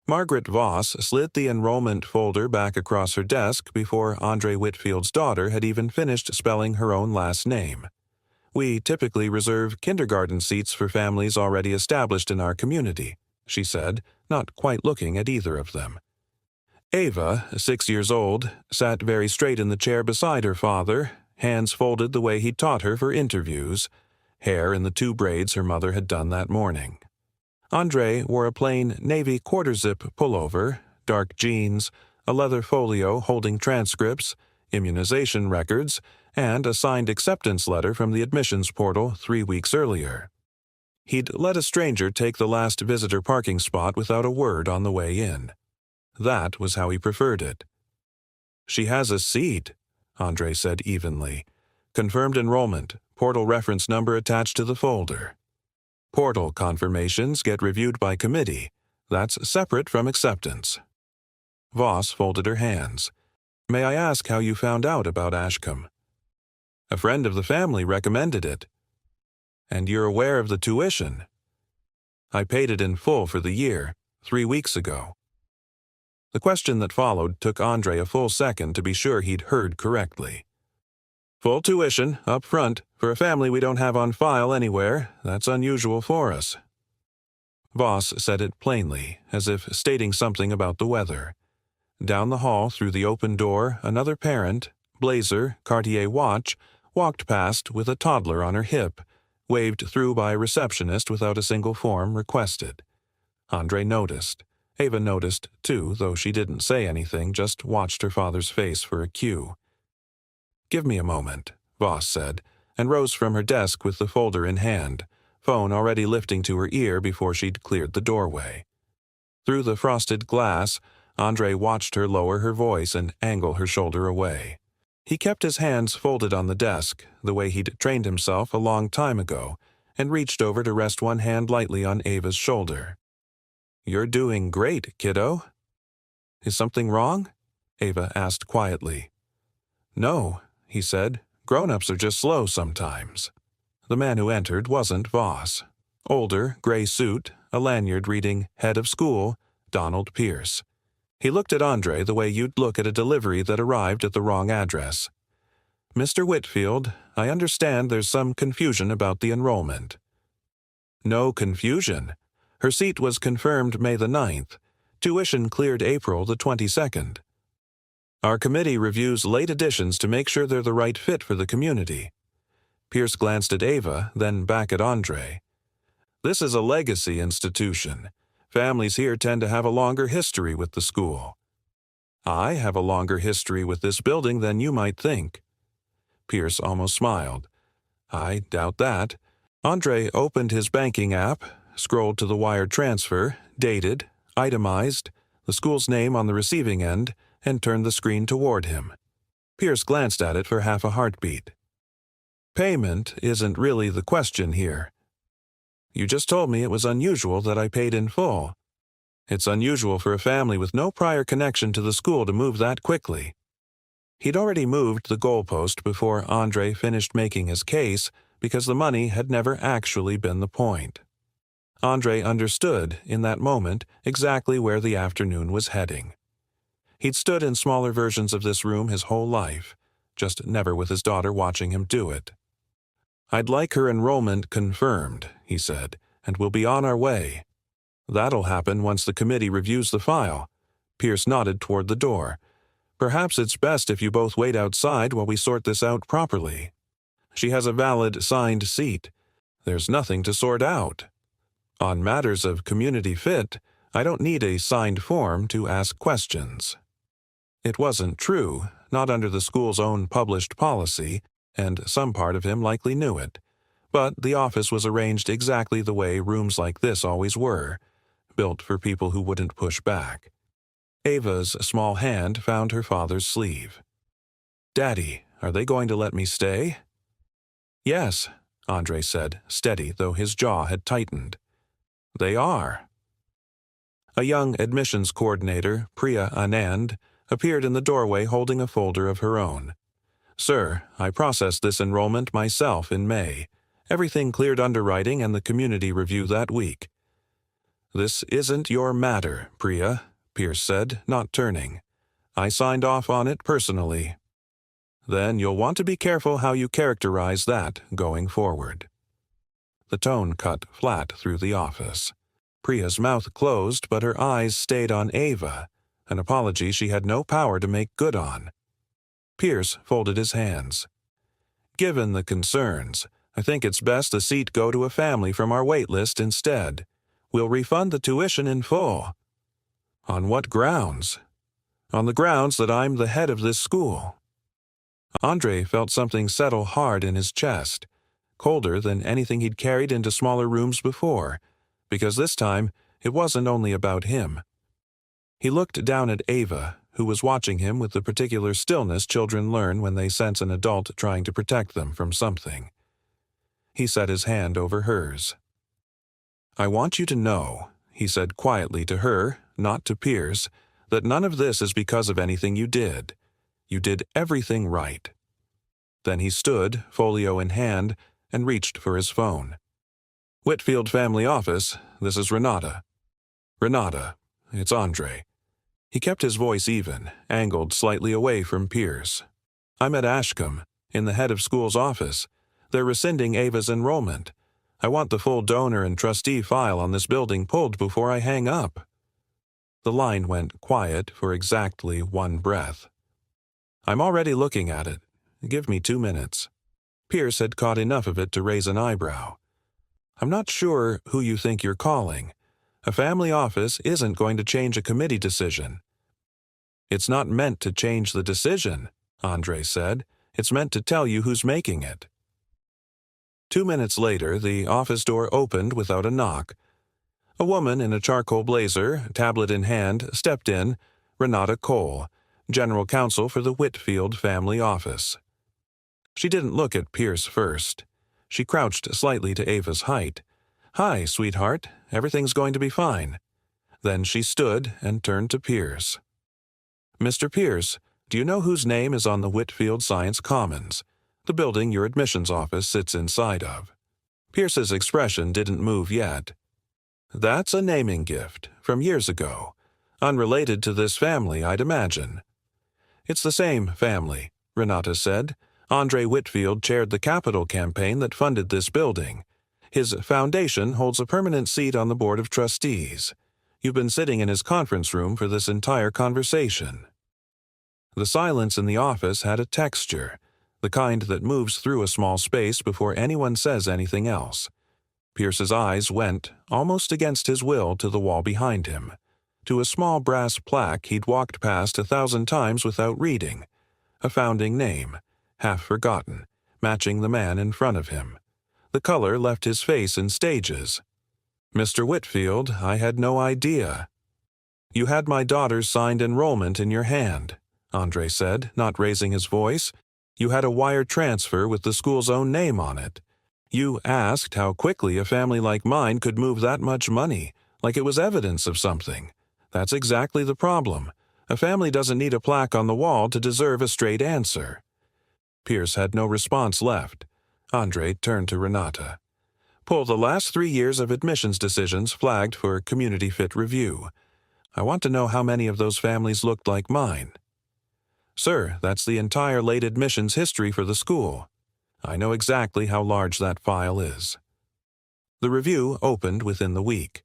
Margaret Voss slid the enrollment folder back across her desk before Andre Whitfield's daughter had even finished spelling her own last name. "We typically reserve kindergarten seats for families already established in our community," she said, not quite looking at either of them. Ava, 6 years old, sat very straight in the chair beside her father, hands folded the way he'd taught her for interviews, hair in the 2 braids her mother had done that morning. Andre wore a plain navy quarter-zip pullover, dark jeans, a leather folio holding transcripts, immunization records, and a signed acceptance letter from the admissions portal 3 weeks earlier. He'd let a stranger take the last visitor parking spot without a word on the way in. That was how he preferred it. "She has a seat," Andre said evenly. "Confirmed enrollment, portal reference number attached to the folder." Portal confirmations get reviewed by committee. That's separate from acceptance. Voss folded her hands. "May I ask how you found out about Ashcombe?" "A friend of the family recommended it." "And you're aware of the tuition?" "I paid it in full for the year, 3 weeks ago." The question that followed took Andre a full second to be sure he'd heard correctly. "Full tuition, up front, for a family we don't have on file anywhere. That's unusual for us." Voss said it plainly, as if stating something about the weather. Down the hall through the open door, another parent, blazer, Cartier watch, walked past with a toddler on her hip, waved through by a receptionist without a single form requested. Andre noticed. Ava noticed, too, though she didn't say anything, just watched her father's face for a cue. "Give me a moment," Voss said, and rose from her desk with the folder in hand, phone already lifting to her ear before she'd cleared the doorway. Through the frosted glass, Andre watched her lower her voice and angle her shoulder away. He kept his hands folded on the desk, the way he'd trained himself a long time ago, and reached over to rest one hand lightly on Ava's shoulder. "You're doing great, kiddo." "Is something wrong?" Ava asked quietly. "No," he said. "Grown-ups are just slow sometimes." The man who entered wasn't Voss. Older, gray suit, a lanyard reading Head of School, Donald Pierce. He looked at Andre the way you'd look at a delivery that arrived at the wrong address. "Mr. Whitfield, I understand there's some confusion about the enrollment." "No confusion. Her seat was confirmed May the 9th. Tuition cleared April the 22nd. Our committee reviews late additions to make sure they're the right fit for the community." Pierce glanced at Ava, then back at Andre. "This is a legacy institution. Families here tend to have a longer history with the school." "I have a longer history with this building than you might think." Pierce almost smiled. "I doubt that." Andre opened his banking app, scrolled to the wire transfer, dated, itemized, the school's name on the receiving end, and turned the screen toward him. Pierce glanced at it for half a heartbeat. "Payment isn't really the question here. You just told me it was unusual that I paid in full. It's unusual for a family with no prior connection to the school to move that quickly." He'd already moved the goalpost before Andre finished making his case because the money had never actually been the point. Andre understood, in that moment, exactly where the afternoon was heading. He'd stood in smaller versions of this room his whole life, just never with his daughter watching him do it. "I'd like her enrollment confirmed," he said, "and we'll be on our way." "That'll happen once the committee reviews the file." Pierce nodded toward the door. "Perhaps it's best if you both wait outside while we sort this out properly. She has a valid signed seat. There's nothing to sort out. On matters of community fit, I don't need a signed form to ask questions." It wasn't true, not under the school's own published policy, and some part of him likely knew it. But the office was arranged exactly the way rooms like this always were, built for people who wouldn't push back. Ava's small hand found her father's sleeve. "Daddy, are they going to let me stay?" "Yes," Andre said, steady though his jaw had tightened. "They are." A young admissions coordinator, Priya Anand, appeared in the doorway holding a folder of her own. "Sir, I processed this enrollment myself in May. Everything cleared underwriting and the community review that week." "This isn't your matter, Priya," Pierce said, not turning. "I signed off on it personally." "Then you'll want to be careful how you characterize that going forward." The tone cut flat through the office. Priya's mouth closed, but her eyes stayed on Ava, an apology she had no power to make good on. Pierce folded his hands. "Given the concerns, I think it's best the seat go to a family from our wait list instead. We'll refund the tuition in full." "On what grounds?" "On the grounds that I'm the head of this school." Andre felt something settle hard in his chest, colder than anything he'd carried into smaller rooms before, because this time it wasn't only about him. He looked down at Ava, who was watching him with the particular stillness children learn when they sense an adult trying to protect them from something. He set his hand over hers. "I want you to know," he said quietly to her, not to Pierce, "that none of this is because of anything you did. You did everything right." Then he stood, folio in hand, and reached for his phone. "Whitfield family office, this is Renata." "Renata, it's Andre." He kept his voice even, angled slightly away from Pierce. "I'm at Ashcombe, in the head of school's office. They're rescinding Ava's enrollment. I want the full donor and trustee file on this building pulled before I hang up." The line went quiet for exactly one breath. "I'm already looking at it. Give me 2 minutes." Pierce had caught enough of it to raise an eyebrow. "I'm not sure who you think you're calling. A family office isn't going to change a committee decision." "It's not meant to change the decision," Andre said. "It's meant to tell you who's making it." 2 minutes later, the office door opened without a knock. A woman in a charcoal blazer, tablet in hand, stepped in, Renata Cole, general counsel for the Whitfield family office. She didn't look at Pierce first. She crouched slightly to Ava's height. "Hi, sweetheart. Everything's going to be fine." Then she stood and turned to Pierce. "Mr. Pierce, do you know whose name is on the Whitfield Science Commons, the building your admissions office sits inside of?" Pierce's expression didn't move yet. "That's a naming gift, from years ago. Unrelated to this family, I'd imagine." "It's the same family," Renata said. "Andre Whitfield chaired the capital campaign that funded this building. His foundation holds a permanent seat on the board of trustees. You've been sitting in his conference room for this entire conversation." The silence in the office had a texture, the kind that moves through a small space before anyone says anything else. Pierce's eyes went, almost against his will, to the wall behind him, to a small brass plaque he'd walked past 1,000 times without reading, a founding name, half forgotten, matching the man in front of him. The color left his face in stages. "Mr. Whitfield, I had no idea." "You had my daughter's signed enrollment in your hand," Andre said, not raising his voice. "You had a wire transfer with the school's own name on it. You asked how quickly a family like mine could move that much money, like it was evidence of something. That's exactly the problem. A family doesn't need a plaque on the wall to deserve a straight answer." Pierce had no response left. Andre turned to Renata. "Pull the last 3 years of admissions decisions flagged for community fit review. I want to know how many of those families looked like mine." "Sir, that's the entire late admissions history for the school. I know exactly how large that file is." The review opened within the week.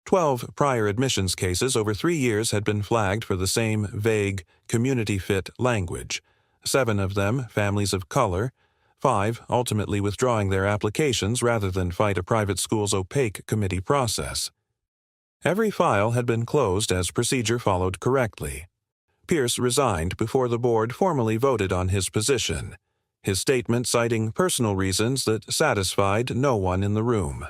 12 prior admissions cases over 3 years had been flagged for the same vague, community-fit language, 7 of them families of color, 5 ultimately withdrawing their applications rather than fight a private school's opaque committee process. Every file had been closed as procedure followed correctly. Pierce resigned before the board formally voted on his position, his statement citing personal reasons that satisfied no one in the room.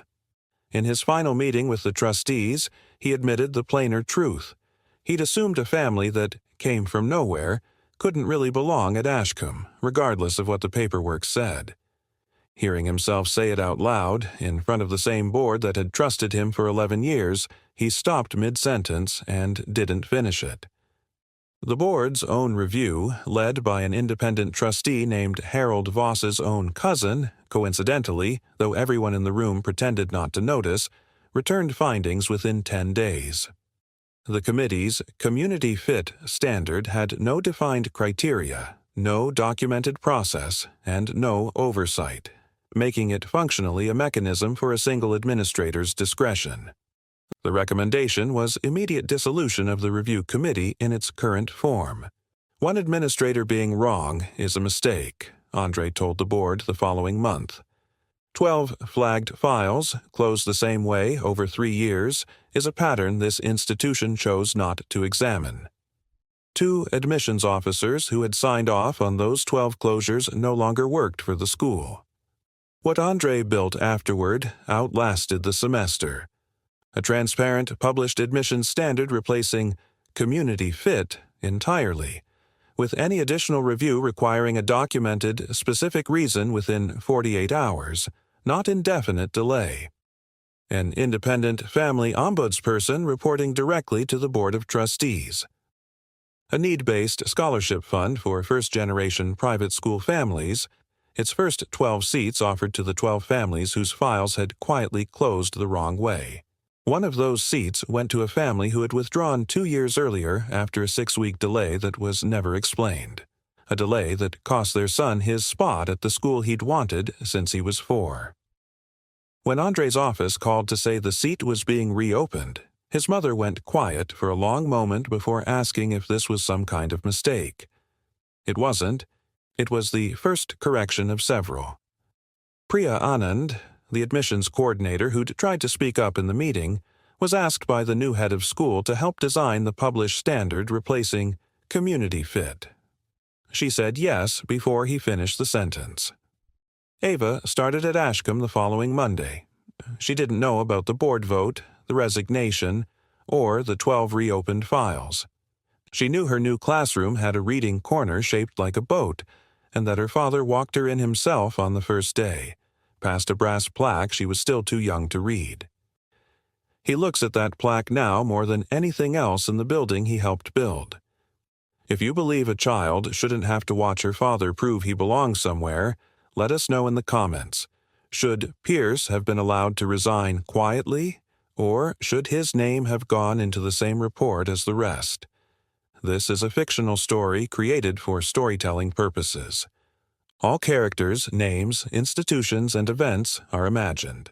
In his final meeting with the trustees, he admitted the plainer truth. He'd assumed a family that came from nowhere couldn't really belong at Ashcombe, regardless of what the paperwork said. Hearing himself say it out loud, in front of the same board that had trusted him for 11 years, he stopped mid-sentence and didn't finish it. The board's own review, led by an independent trustee named Harold Voss's own cousin, coincidentally, though everyone in the room pretended not to notice, returned findings within 10 days. The committee's community fit standard had no defined criteria, no documented process, and no oversight, making it functionally a mechanism for a single administrator's discretion. The recommendation was immediate dissolution of the review committee in its current form. One administrator being wrong is a mistake, Andre told the board the following month. 12 flagged files, closed the same way over 3 years, is a pattern this institution chose not to examine. 2 admissions officers who had signed off on those 12 closures no longer worked for the school. What Andre built afterward outlasted the semester. A transparent, published admissions standard replacing community fit entirely, with any additional review requiring a documented, specific reason within 48 hours, not indefinite delay. An independent family ombudsperson reporting directly to the Board of Trustees. A need-based scholarship fund for first-generation private school families, its first 12 seats offered to the 12 families whose files had quietly closed the wrong way. One of those seats went to a family who had withdrawn 2 years earlier after a 6-week delay that was never explained. A delay that cost their son his spot at the school he'd wanted since he was 4. When Andre's office called to say the seat was being reopened, his mother went quiet for a long moment before asking if this was some kind of mistake. It wasn't. It was the first correction of several. Priya Anand, the admissions coordinator who'd tried to speak up in the meeting, was asked by the new head of school to help design the published standard replacing community fit. She said yes before he finished the sentence. Ava started at Ashcombe the following Monday. She didn't know about the board vote, the resignation, or the 12 reopened files. She knew her new classroom had a reading corner shaped like a boat, and that her father walked her in himself on the first day, past a brass plaque she was still too young to read. He looks at that plaque now more than anything else in the building he helped build. If you believe a child shouldn't have to watch her father prove he belongs somewhere, let us know in the comments. Should Pierce have been allowed to resign quietly, or should his name have gone into the same report as the rest? This is a fictional story created for storytelling purposes. All characters, names, institutions, and events are imagined.